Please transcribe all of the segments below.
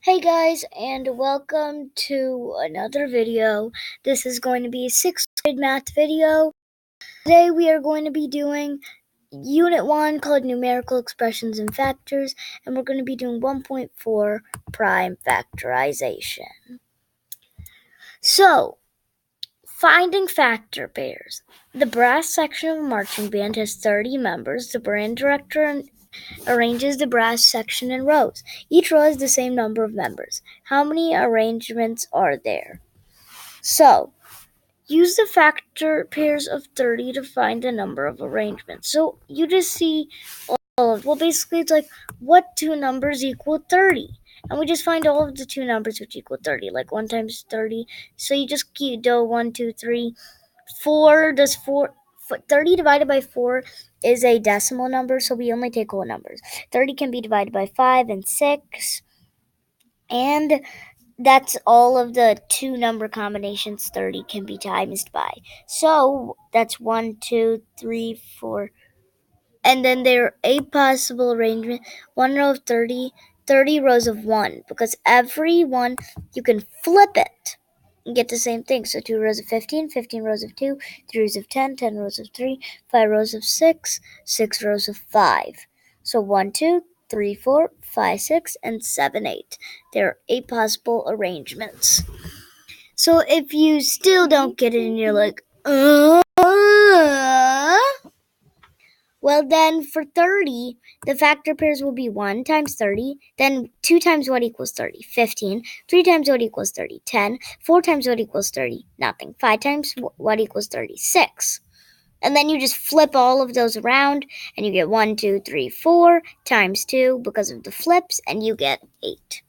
Hey guys, and welcome to another video. This is going to be a 6th grade math video. Today we are going to be doing Unit 1 called Numerical Expressions and Factors, and we're going to be doing 1.4 Prime Factorization. So, finding factor pairs. The brass section of a marching band has 30 members. The band director arranges the brass section in rows. Each row has the same number of members. How many arrangements are there? So, use the factor pairs of 30 to find the number of arrangements. So, you just see all of, basically it's like, what two numbers equal 30? And we just find all of the two numbers which equal 30, like 1 times 30. So you just do 1, 2, 3. 4 does 30 divided by 4 is a decimal number, so we only take whole numbers. 30 can be divided by 5 and 6, and that's all of the two number combinations 30 can be times by. So that's 1, 2, 3, 4, and then there are 8 possible arrangements. One row of 30 rows of 1, because every one you can flip it and get the same thing. So 2 rows of 15 rows of 2, 3 rows of 10 rows of 3, 5 rows of 6 rows of 5. So 1, 2, 3, 4, 5, 6, and 7, 8. There are 8 possible arrangements. So if you still don't get it and you're like, well, then for 30, the factor pairs will be 1 times 30, then 2 times what equals 30, 15, 3 times what equals 30, 10, 4 times what equals 30, nothing, 5 times what equals 30, 6. And then you just flip all of those around, and you get 1, 2, 3, 4 times 2 because of the flips, and you get 8.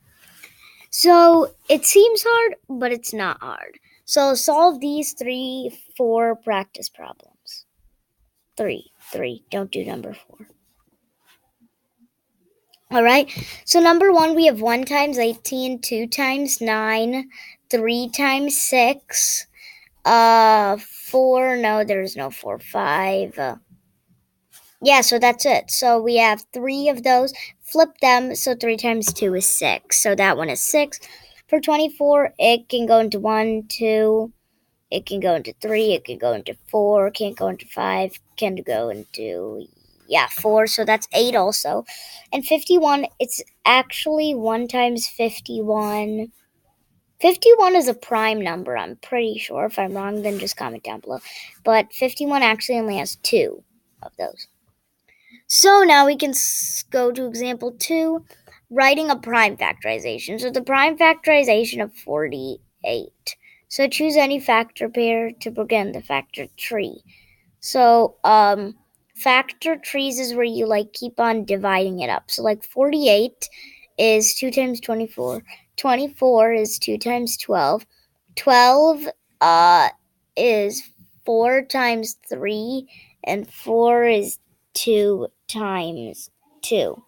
So it seems hard, but it's not hard. So solve these 4 practice problems. 3. Don't do number 4. All right. So number 1, we have 1 times 18, 2 times 9, 3 times 6, 4. No, there's no 4. 5. Yeah, so that's it. So we have 3 of those. Flip them. So 3 times 2 is 6. So that one is 6. For 24, it can go into 1, 2. It can go into 3. It can go into 4. Can't go into 5. Can go into 4, so that's 8 also. And 51, it's actually 1 times 51. 51 is a prime number, I'm pretty sure. If I'm wrong, then just comment down below. But 51 actually only has 2 of those. So now we can go to example 2, writing a prime factorization. So the prime factorization of 48. So choose any factor pair to begin the factor tree. So, factor trees is where you keep on dividing it up. So 48 is 2 times 24. 24 is 2 times 12. 12 is 4 times 3, and 4 is 2 times 2.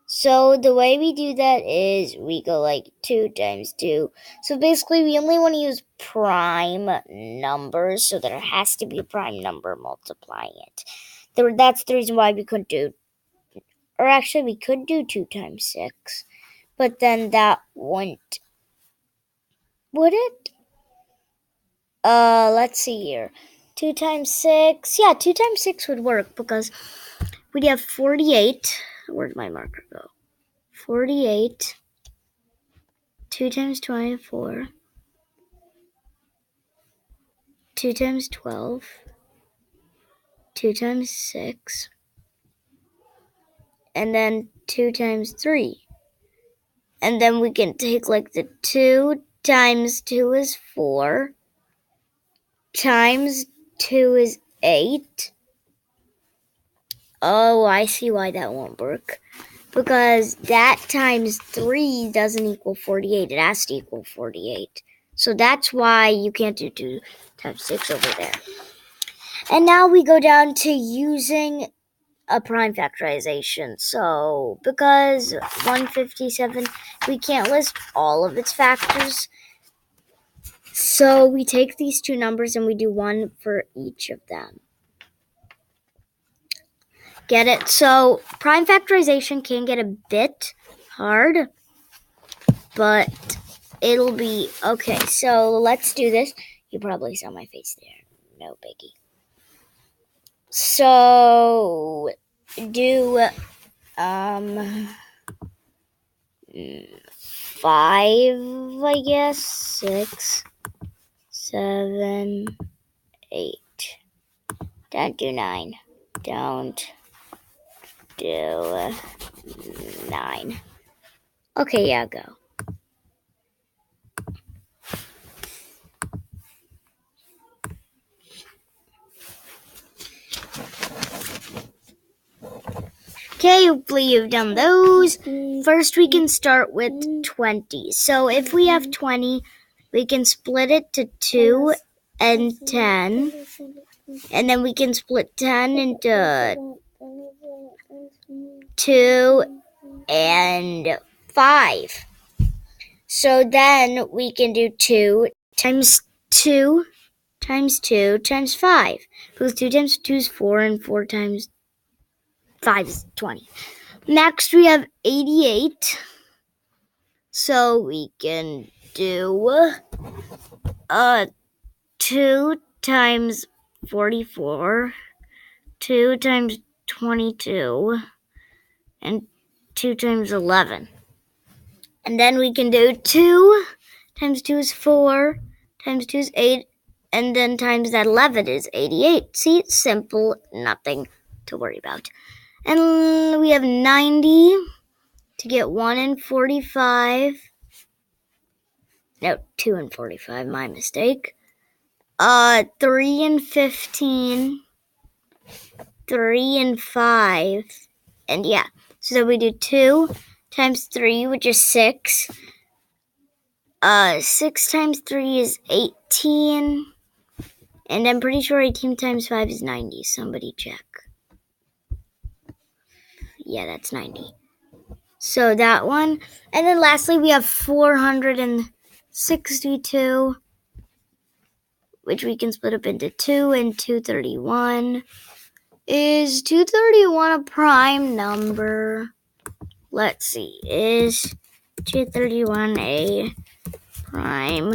So the way we do that is we go 2 times 2. So basically we only want to use prime numbers, so there has to be a prime number multiplying it. That's the reason why we couldn't do, or actually we could do 2 times 6, but then that wouldn't, would it? Let's see here. 2 times 6, 2 times 6 would work, because we'd have 48. Where'd my marker go? 48. 2 times 24, 2 times 12, 2 times 6, and then 2 times 3. And then we can take the 2 times 2 is 4, times 2 is 8. Oh, I see why that won't work. Because that times 3 doesn't equal 48. It has to equal 48. So that's why you can't do 2 times 6 over there. And now we go down to using a prime factorization. So because 157, we can't list all of its factors. So we take these two numbers and we do 1 for each of them. Get it? So prime factorization can get a bit hard. but it'll be okay. So let's do this. You probably saw my face there. No biggie. So do 5, I guess. 6, 7, 8. Don't do 9. Don't do 9. Okay, yeah, go. Okay, hopefully you've done those. First, we can start with 20. So if we have 20, we can split it to 2 and 10. And then we can split 10 into 2 and 5. So then we can do 2 times 2 times 2 times 5. Because 2 times 2 is 4, and 4 times 5 is 20. Next, we have 88. So we can do 2 times 44, 2 times 22, and 2 times 11. And then we can do 2 times 2 is 4, times 2 is 8, and then times that 11 is 88. See, it's simple, nothing to worry about. And we have 90 to get 1 and 45. No, 2 and 45, my mistake. 3 and 15. 3 and 5. And yeah, so then we do 2 times 3, which is 6. 6 times 3 is 18. And I'm pretty sure 18 times 5 is 90. Somebody check. Yeah, that's 90. So that one. And then lastly, we have 462, which we can split up into 2 and 231. Is 231 a prime number? Let's see. Is 231 a prime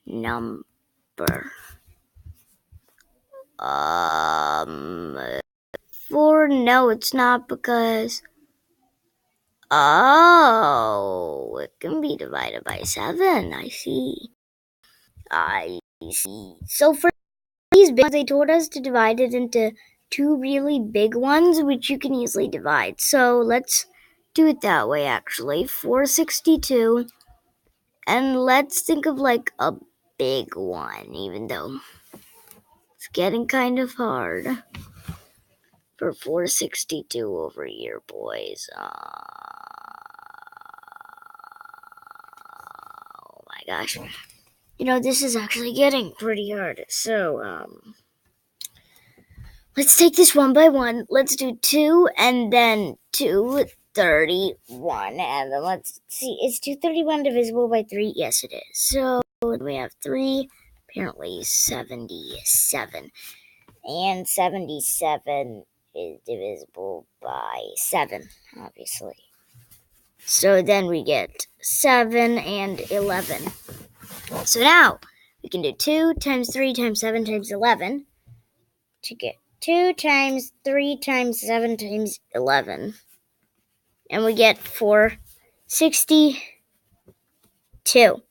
number? No, it's not, because it can be divided by 7. I see. So for these big ones, they told us to divide it into 2 really big ones, which you can easily divide. So let's do it that way, actually. 462. And let's think of like a big one, even though it's getting kind of hard for 462 over here, boys. Oh my gosh. This is actually getting pretty hard. So, let's take this one by one. Let's do 2 and then 231. And then let's see. Is 231 divisible by 3? Yes, it is. So we have 3, apparently 77. And 77 is divisible by 7, obviously. So then we get 7 and 11. So now we can do 2 times 3 times 7 times 11 to get 2 times 3 times 7 times 11. And we get 462.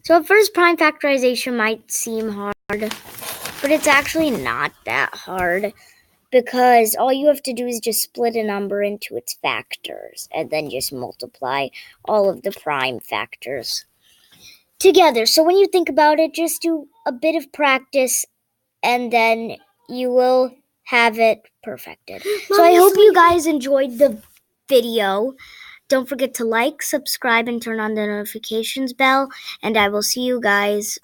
So at first, prime factorization might seem hard, but it's actually not that hard, because all you have to do is just split a number into its factors and then just multiply all of the prime factors together. So when you think about it, just do a bit of practice and then you will have it perfected. So I hope you guys enjoyed the video. Don't forget to like, subscribe, and turn on the notifications bell. And I will see you guys